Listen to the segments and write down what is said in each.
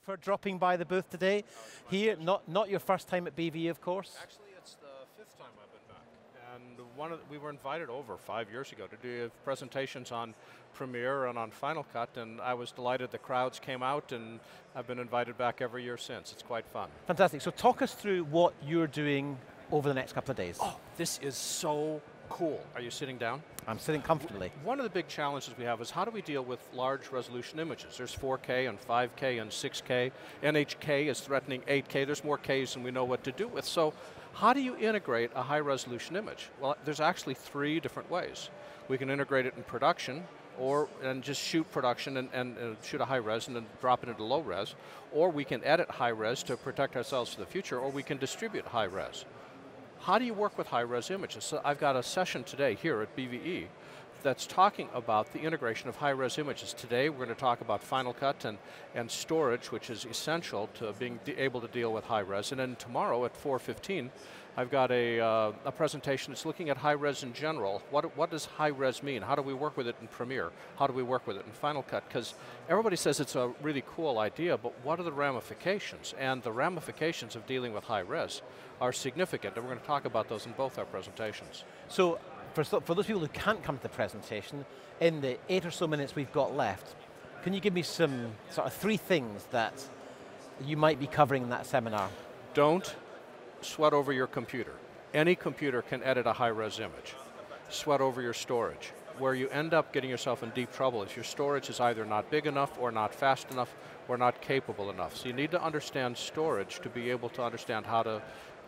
for dropping by the booth today. Here, not your first time at BVE, of course. Actually, it's the 5th time I've been back. And we were invited over 5 years ago to do presentations on Premiere and on Final Cut, and I was delighted the crowds came out, and I've been invited back every year since. It's quite fun. Fantastic. So talk us through what you're doing over the next couple of days. Oh, this is so cool. Are you sitting down? I'm sitting comfortably. One of the big challenges we have is how do we deal with large resolution images? There's 4K and 5K and 6K. NHK is threatening 8K. There's more Ks than we know what to do with. So how do you integrate a high resolution image? Well, there's actually 3 different ways. We can integrate it in production, and just shoot production and shoot a high res and then drop it into low res, or we can edit high res to protect ourselves for the future, or we can distribute high res. How do you work with high-res images? So I've got a session today here at BVE that's talking about the integration of high-res images. Today we're going to talk about Final Cut and storage, which is essential to being able to deal with high-res. And then tomorrow at 4:15, I've got a presentation that's looking at high-res in general. What does high-res mean? How do we work with it in Premiere? How do we work with it in Final Cut? Because everybody says it's a really cool idea, but what are the ramifications? And the ramifications of dealing with high-res are significant, and we're going to talk about those in both our presentations. So, for those people who can't come to the presentation, in the 8 or so minutes we've got left, can you give me some sort of 3 things that you might be covering in that seminar? Don't sweat over your computer. Any computer can edit a high-res image. Sweat over your storage. Where you end up getting yourself in deep trouble is your storage is either not big enough or not fast enough or not capable enough. So you need to understand storage to be able to understand how to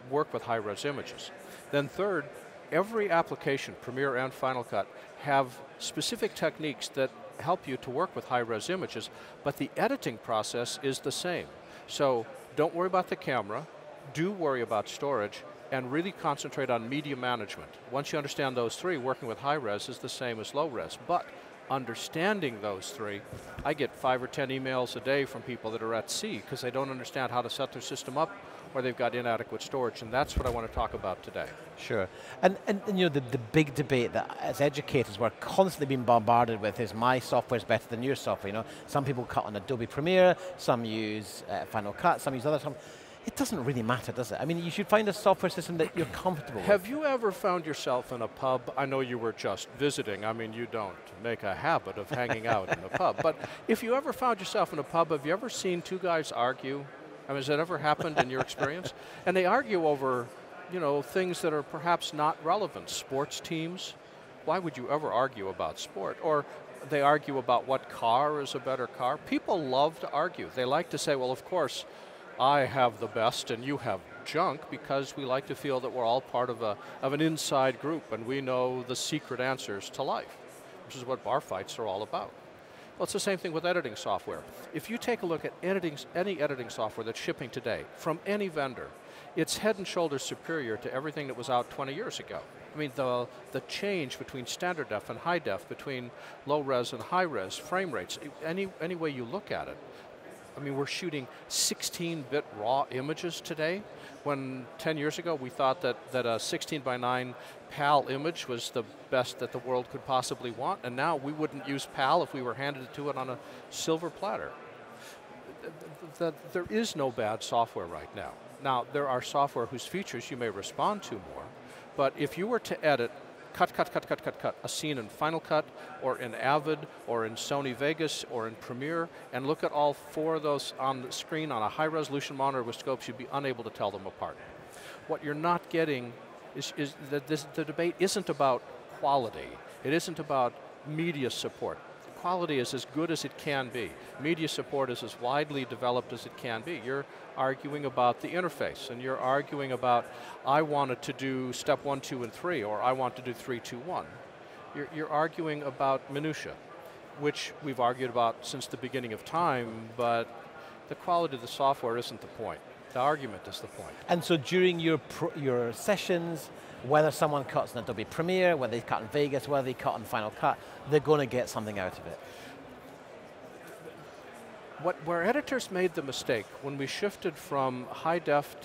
work with high-res images. Then third, every application, Premiere and Final Cut, have specific techniques that help you to work with high-res images, but the editing process is the same. So don't worry about the camera, do worry about storage, and really concentrate on media management. Once you understand those 3, working with high-res is the same as low-res, but understanding those 3, I get 5 or 10 emails a day from people that are at sea because they don't understand how to set their system up or they've got inadequate storage, and that's what I want to talk about today. Sure, and you know, the big debate that as educators we're constantly being bombarded with is my software's better than your software. You know, some people cut on Adobe Premiere, some use Final Cut, some use other. It doesn't really matter, does it? I mean, you should find a software system that you're comfortable with. Have you ever found yourself in a pub? I know you were just visiting. I mean, you don't make a habit of hanging out in a pub. But if you ever found yourself in a pub, have you ever seen 2 guys argue? I mean, has that ever happened in your experience? And they argue over, you know, things that are perhaps not relevant. Sports teams. Why would you ever argue about sport? Or they argue about what car is a better car. People love to argue. They like to say, well, of course, I have the best and you have junk, because we like to feel that we're all part of an inside group and we know the secret answers to life, which is what bar fights are all about. Well, it's the same thing with editing software. If you take a look at any editing software that's shipping today from any vendor, it's head and shoulders superior to everything that was out 20 years ago. I mean, the change between standard def and high def, between low res and high res, frame rates, any way you look at it. I mean, we're shooting 16-bit raw images today, when 10 years ago we thought that a 16:9 PAL image was the best that the world could possibly want, and now we wouldn't use PAL if we were handed to it on a silver platter. There is no bad software right now. Now, there are software whose features you may respond to more, but if you were to edit cut a scene in Final Cut or in Avid or in Sony Vegas or in Premiere and look at all 4 of those on the screen on a high resolution monitor with scopes, you'd be unable to tell them apart. What you're not getting is that the debate isn't about quality. It isn't about media support. Quality is as good as it can be. Media support is as widely developed as it can be. You're arguing about the interface, and you're arguing about, I wanted to do step 1, 2, and 3, or I want to do 3, 2, 1. You're arguing about minutia, which we've argued about since the beginning of time, but the quality of the software isn't the point. The argument is the point. And so during your sessions, whether someone cuts in Adobe Premiere, whether they cut in Vegas, whether they cut in Final Cut, they're going to get something out of it. Where editors made the mistake, when we shifted from high def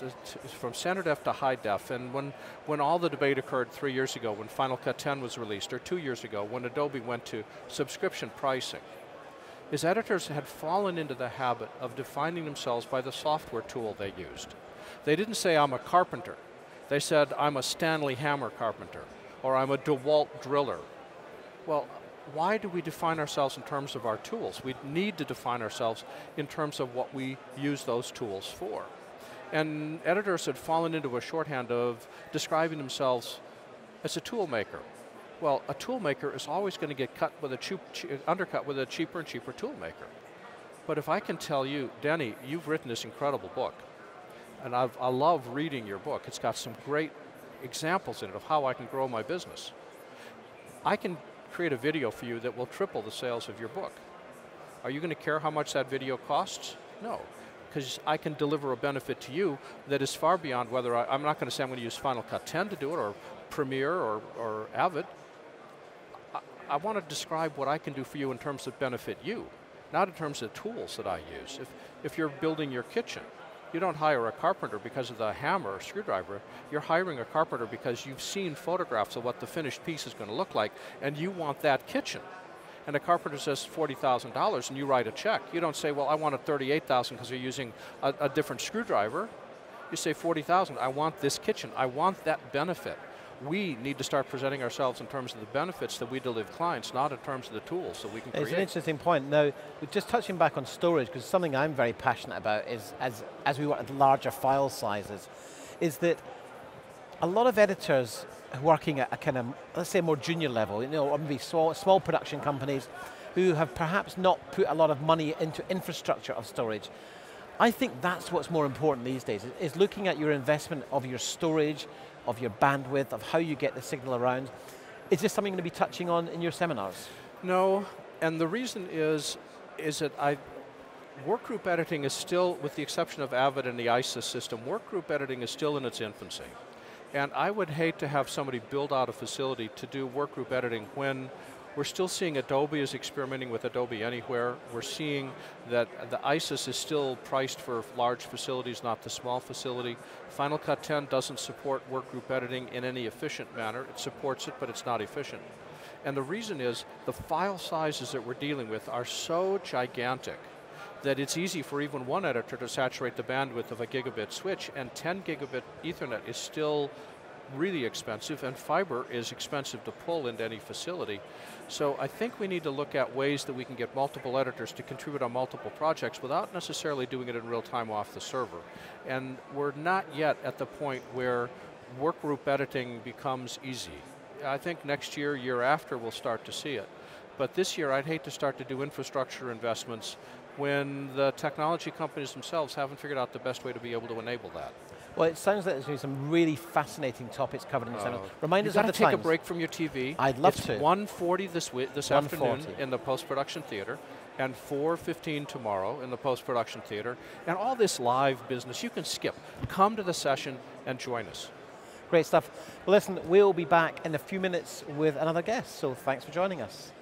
from standard def to high def, and when all the debate occurred 3 years ago, when Final Cut 10 was released, or 2 years ago, when Adobe went to subscription pricing, is editors had fallen into the habit of defining themselves by the software tool they used. They didn't say, I'm a carpenter. They said, I'm a Stanley Hammer carpenter, or I'm a DeWalt driller. Well, why do we define ourselves in terms of our tools? We need to define ourselves in terms of what we use those tools for. And editors had fallen into a shorthand of describing themselves as a tool maker. Well, a tool maker is always going to get undercut with a cheaper and cheaper tool maker. But if I can tell you, Denny, you've written this incredible book, and I love reading your book. It's got some great examples in it of how I can grow my business. I can create a video for you that will triple the sales of your book. Are you going to care how much that video costs? No, because I can deliver a benefit to you that is far beyond whether I'm not going to say I'm going to use Final Cut 10 to do it, or Premiere, or Avid. I want to describe what I can do for you in terms of benefit you, not in terms of tools that I use. If you're building your kitchen, you don't hire a carpenter because of the hammer or screwdriver. You're hiring a carpenter because you've seen photographs of what the finished piece is going to look like, and you want that kitchen. And a carpenter says $40,000, and you write a check. You don't say, well, I want a $38,000 because you're using a different screwdriver. You say $40,000, I want this kitchen. I want that benefit. We need to start presenting ourselves in terms of the benefits that we deliver clients, not in terms of the tools that we can create. It's an interesting point. Now, just touching back on storage, because something I'm very passionate about is, as we work at larger file sizes, is that a lot of editors working at a kind of, let's say, more junior level, or maybe small production companies who have perhaps not put a lot of money into infrastructure of storage. I think that's what's more important these days, is looking at your investment of your storage, of your bandwidth, of how you get the signal around. Is this something you're going to be touching on in your seminars? No, and the reason is that workgroup editing is still, with the exception of Avid and the ISIS system, workgroup editing is still in its infancy. And I would hate to have somebody build out a facility to do workgroup editing when we're still seeing Adobe is experimenting with Adobe Anywhere. We're seeing that the ISIS is still priced for large facilities, not the small facility. Final Cut 10 doesn't support workgroup editing in any efficient manner. It supports it, but it's not efficient. And the reason is the file sizes that we're dealing with are so gigantic that it's easy for even one editor to saturate the bandwidth of a gigabit switch, and 10 gigabit Ethernet is still really expensive, and fiber is expensive to pull into any facility. So I think we need to look at ways that we can get multiple editors to contribute on multiple projects without necessarily doing it in real time off the server. And we're not yet at the point where workgroup editing becomes easy. I think next year, year after, we'll start to see it. But this year, I'd hate to start to do infrastructure investments when the technology companies themselves haven't figured out the best way to be able to enable that. Well, it sounds like there's going to be some really fascinating topics covered in the seminar. Remind us of the times. You've got to take a break from your TV. I'd love to. It's 1:40 this afternoon in the post-production theater, and 4:15 tomorrow in the post-production theater. And all this live business, you can skip. Come to the session and join us. Great stuff. Well, listen, we'll be back in a few minutes with another guest, so thanks for joining us.